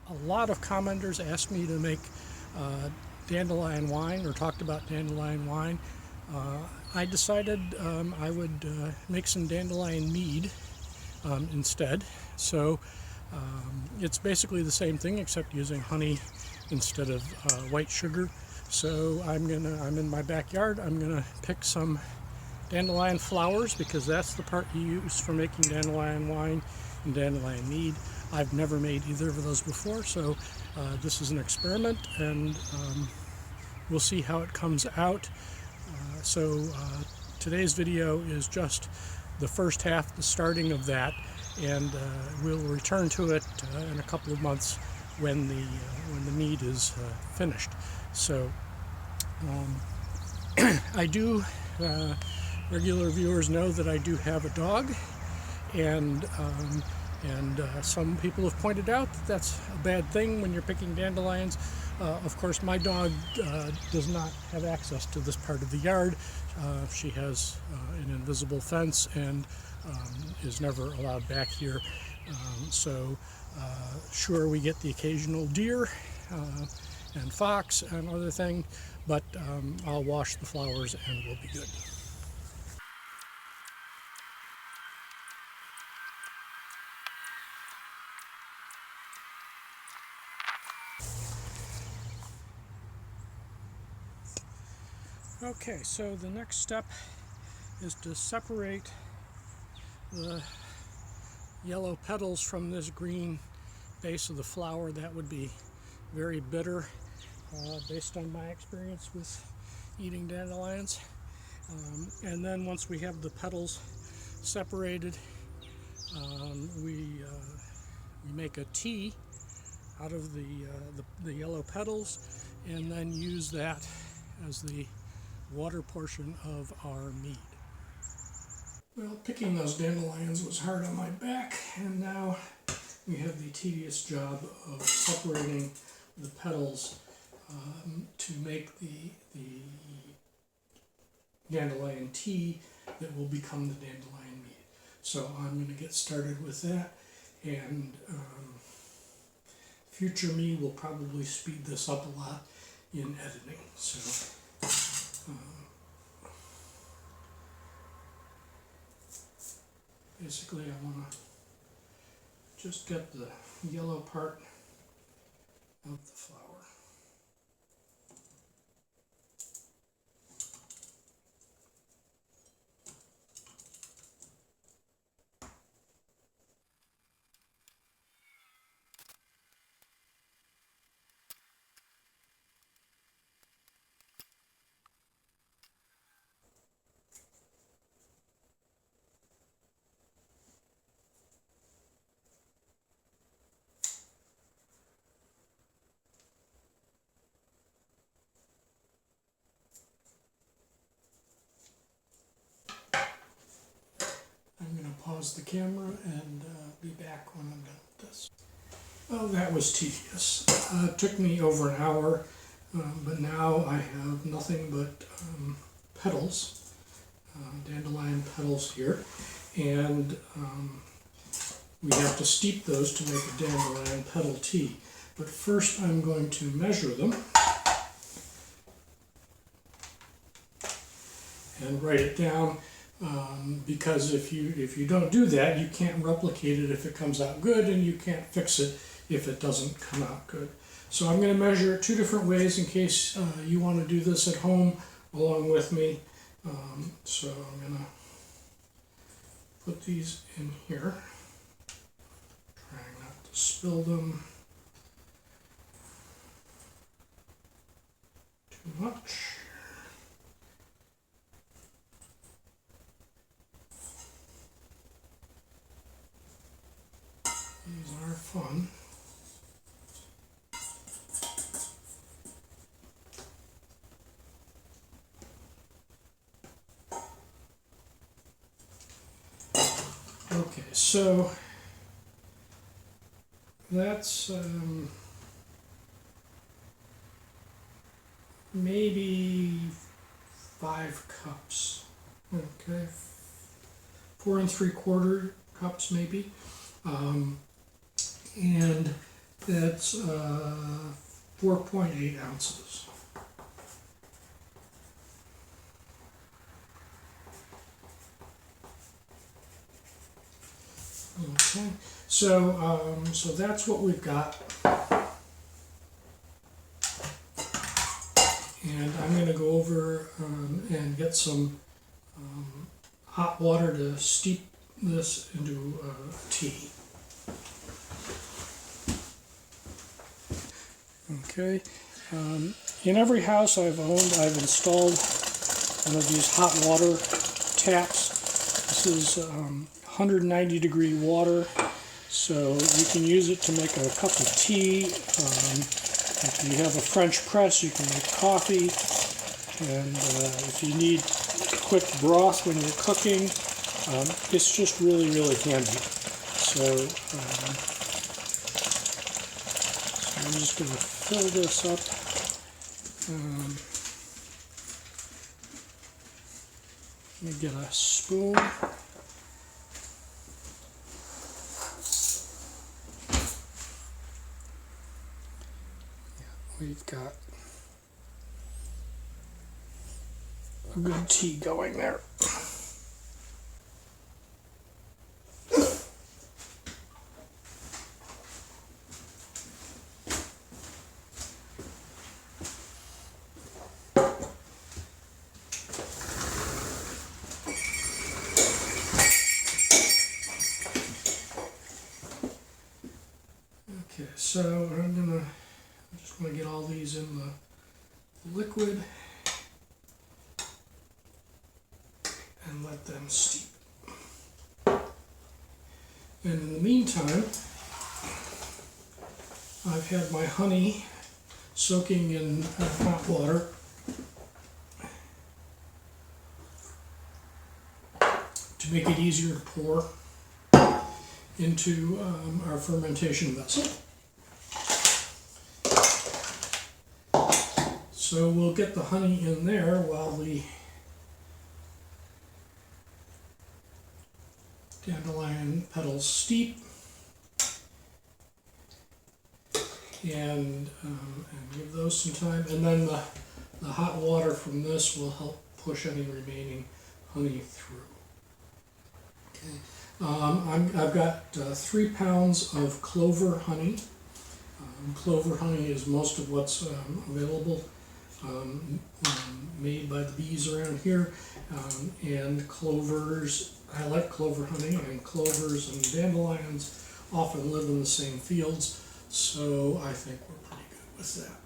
A lot of commenters asked me to make dandelion wine, or talked about dandelion wine. I decided I would make some dandelion mead instead. So it's basically the same thing except using honey instead of white sugar. So I'm in my backyard. I'm gonna pick some dandelion flowers because that's the part you use for making dandelion wine and dandelion mead. I've never made either of those before, so this is an experiment, and we'll see how it comes out. So today's video is just the first half, the starting of that, and we'll return to it in a couple of months when the mead is finished. So I do. Regular viewers know that I do have a dog, and some people have pointed out that that's a bad thing when you're picking dandelions. Of course, my dog does not have access to this part of the yard. She has an invisible fence and is never allowed back here. Sure, we get the occasional deer and fox and other thing, but I'll wash the flowers and we'll be good. Okay, so the next step is to separate the yellow petals from this green base of the flower. That would be very bitter based on my experience with eating dandelions. And then once we have the petals separated, we make a tea out of the yellow petals, and then use that as the water portion of our mead. Well, picking those dandelions was hard on my back, and now we have the tedious job of separating the petals to make the dandelion tea that will become the dandelion mead. So I'm going to get started with that, and future me will probably speed this up a lot in editing. So basically I want to just get the yellow part of the flower. I'm going to pause the camera and be back when I'm done with this. Oh, that was tedious. It took me over an hour, but now I have nothing but petals, dandelion petals here, and we have to steep those to make a dandelion petal tea. But first I'm going to measure them and write it down. Because if you don't do that, you can't replicate it if it comes out good, and you can't fix it if it doesn't come out good. So I'm going to measure it two different ways in case you want to do this at home along with me. So I'm going to put these in here, trying not to spill them too much. These are fun. Okay, so that's maybe 5 cups. Okay, 4 3/4 cups maybe. And That's 4.8 ounces. Okay, so that's what we've got. And I'm going to go over and get some hot water to steep this into tea. Okay, in every house I've owned, I've installed one of these hot water taps. This is 190-degree water, so you can use it to make a cup of tea. If you have a French press, you can make coffee, and if you need quick broth when you're cooking, it's just really, really handy. So I'm just going to fill this up. Let me get a spoon. We've got a good tea going there. Okay, so I'm just going to get all these in the liquid and let them steep. And in the meantime, I've had my honey soaking in hot water to make it easier to pour into our fermentation vessel. So we'll get the honey in there while the dandelion petals steep, and give those some time. And then the hot water from this will help push any remaining honey through. Okay. I've got 3 pounds of clover honey. Clover honey is most of what's available. Made by the bees around here, and clovers, I like clover honey, and clovers and dandelions often live in the same fields, so I think we're pretty good with that.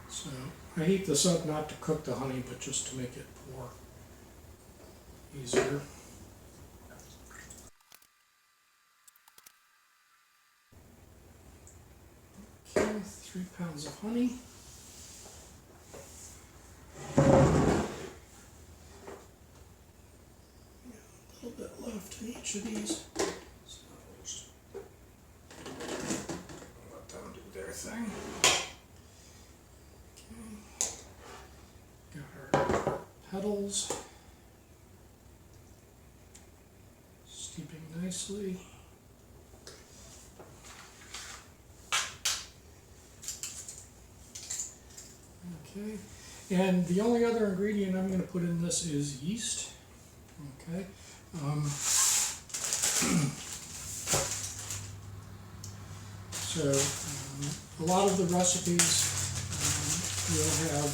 So I heat this up not to cook the honey, but just to make it pour easier. Okay, 3 pounds of honey. A little bit left in each of these, so we'll just let them do their thing. Okay. Got our petals steeping nicely. Okay, and the only other ingredient I'm going to put in this is yeast. Okay, so a lot of the recipes will have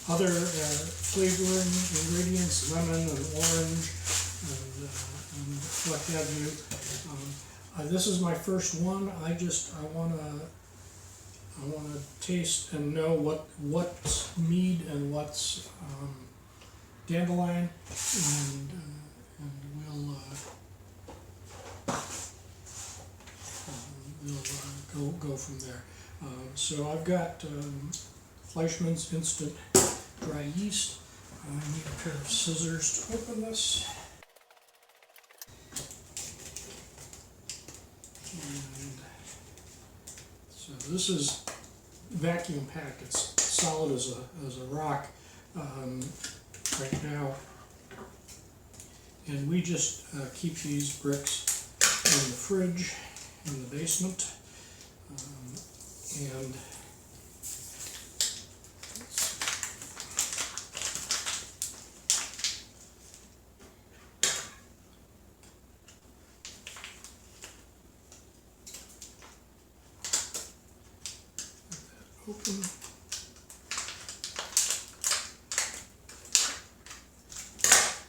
other flavoring ingredients, lemon and orange and what have you. This is my first one. I want to taste and know what's mead and what's dandelion, and we'll go from there. So I've got Fleischmann's Instant Dry Yeast. I need a pair of scissors to open this. And so this is vacuum packed. It's solid as a rock right now. And we just keep these bricks in the fridge in the basement. And open.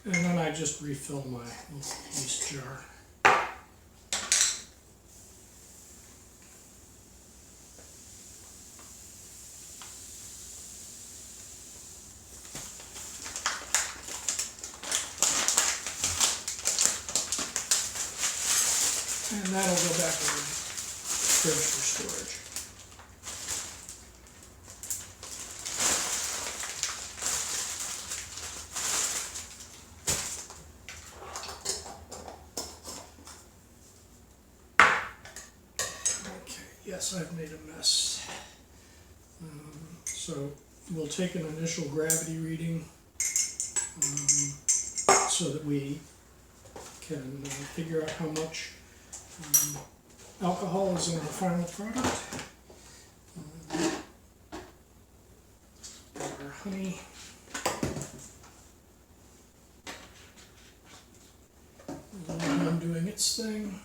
And then I just refill my yeast jar. And that'll go back in the fridge for storage. Yes, I've made a mess. So we'll take an initial gravity reading so that we can figure out how much alcohol is in the final product. Our honey. And doing its thing.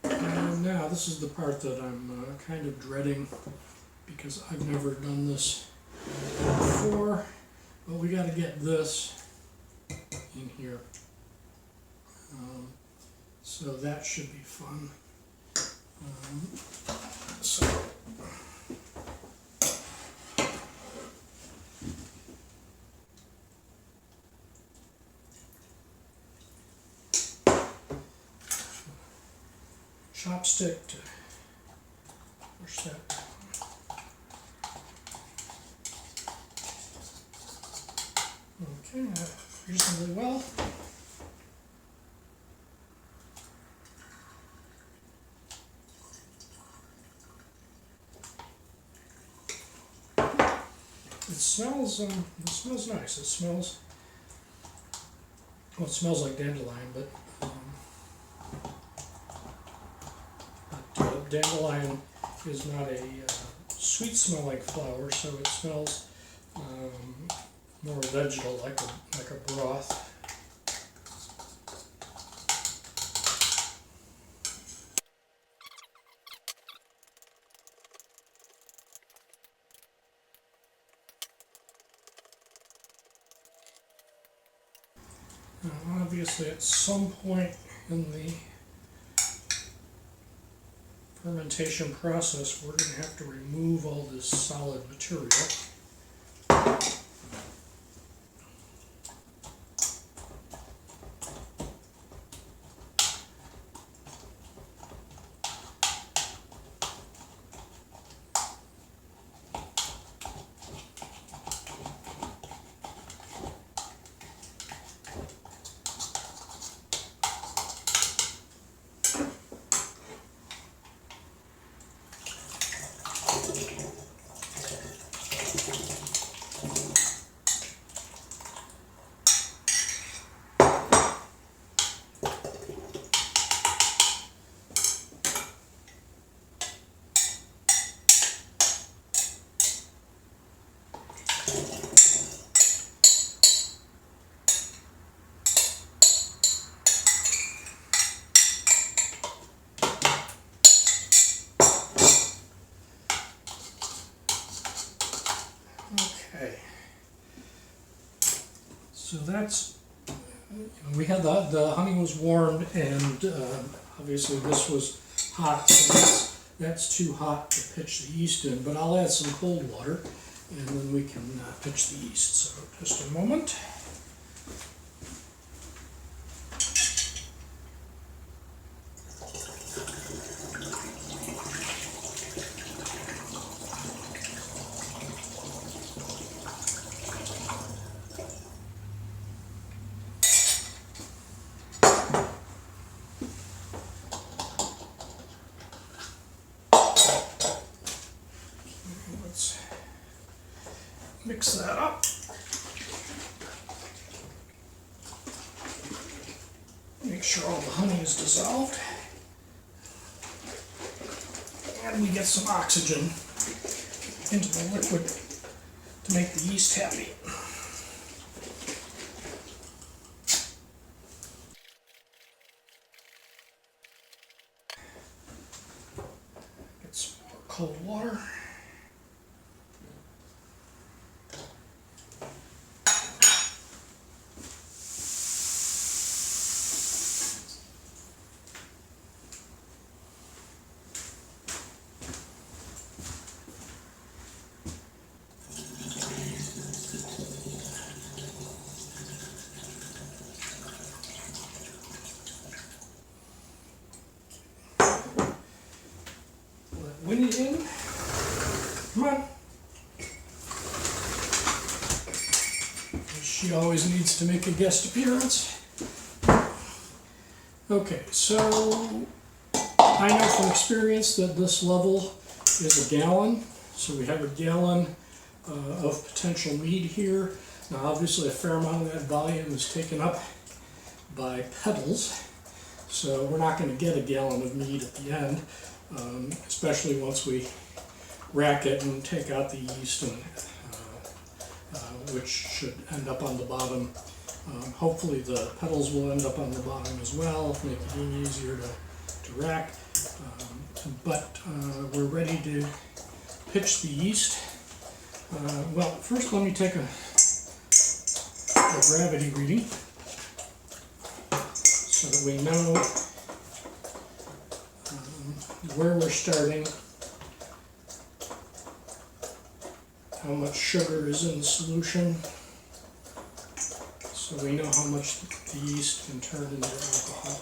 And now this is the part that I'm kind of dreading because I've never done this before, but we got to get this in here. So that should be fun. So chopstick to push that down. Okay, reasonably well. It smells nice. It smells, well, it smells like dandelion, but dandelion is not a sweet smelling flower, so it smells more vegetal, like a broth. Now, obviously, at some point in the fermentation process, we're going to have to remove all this solid material. Okay, so that's, we had the honey was warmed, and obviously this was hot, so that's too hot to pitch the yeast in, but I'll add some cold water and then we can pitch the yeast. So just a moment. Mix that up. Make sure all the honey is dissolved. And we get some oxygen into the liquid to make the yeast happy. Get some more cold water. Winnie in. Come on. She always needs to make a guest appearance. Okay, so I know from experience that this level is a gallon. So we have a gallon of potential mead here. Now obviously a fair amount of that volume is taken up by petals. So we're not going to get a gallon of mead at the end. Especially once we rack it and take out the yeast, and, which should end up on the bottom. Hopefully the petals will end up on the bottom as well, make it even easier to rack. But we're ready to pitch the yeast. Well, first let me take a gravity reading so that we know where we're starting, how much sugar is in the solution, so we know how much the yeast can turn into alcohol.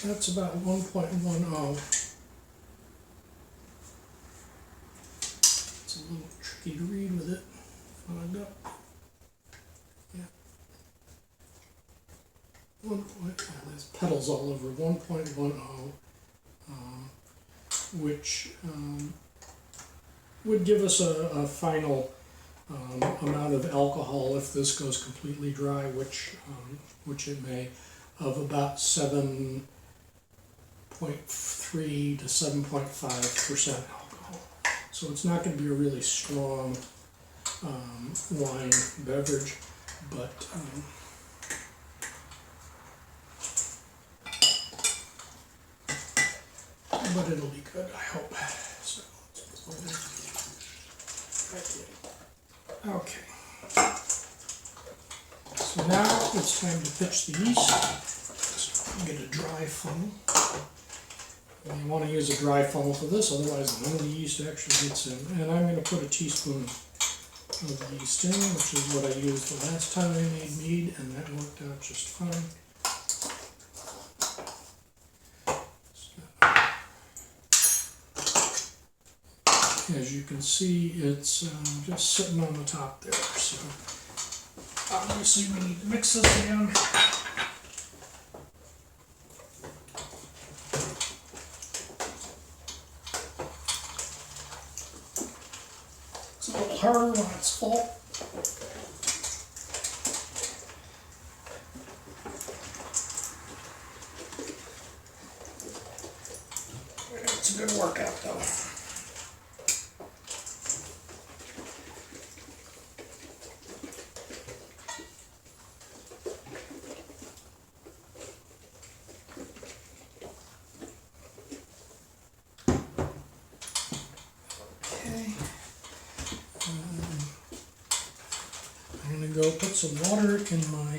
That's about 1.10. It's a little tricky to read with it. Find up. Yeah. 1. There's petals all over. 1.10, which would give us a final amount of alcohol if this goes completely dry, which it may, of about 7.3 to 7.5% alcohol. So it's not going to be a really strong wine beverage, but it'll be good, I hope. So okay. So now it's time to pitch the yeast. Just get a dry funnel. And you want to use a dry funnel for this, otherwise none of the yeast actually gets in. And I'm going to put a teaspoon of yeast in, which is what I used the last time I made mead, and that worked out just fine. As you can see, it's just sitting on the top there, so obviously we need to mix this again. It's a little harder when it's full. It's a good workout though. I'm going to go put some water in my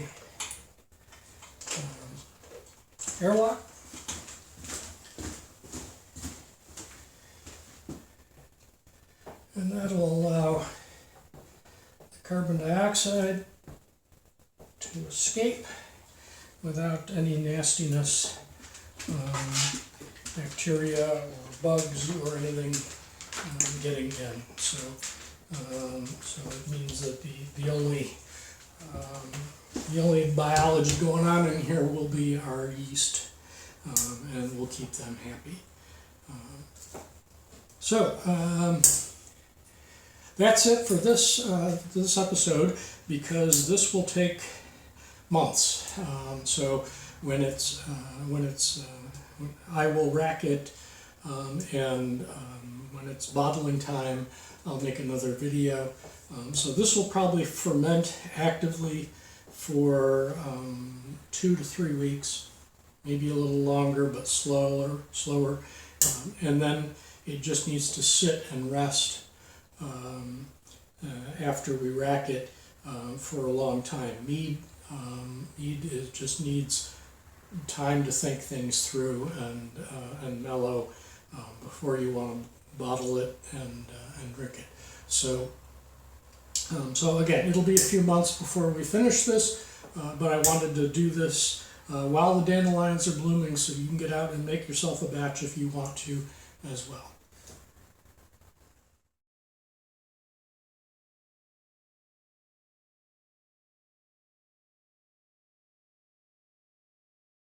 airlock. And that'll allow the carbon dioxide to escape without any nastiness, bacteria or bugs or anything getting in. So it means that the only biology going on in here will be our yeast, and we'll keep them happy. That's it for this episode, because this will take months. So when I will rack it, and when it's bottling time, I'll make another video. So this will probably ferment actively for 2 to 3 weeks, maybe a little longer, but slower. And then it just needs to sit and rest after we rack it for a long time. Mead just needs time to think things through and mellow before you want to bottle it and drink it. So again, it'll be a few months before we finish this, but I wanted to do this while the dandelions are blooming, so you can get out and make yourself a batch if you want to as well.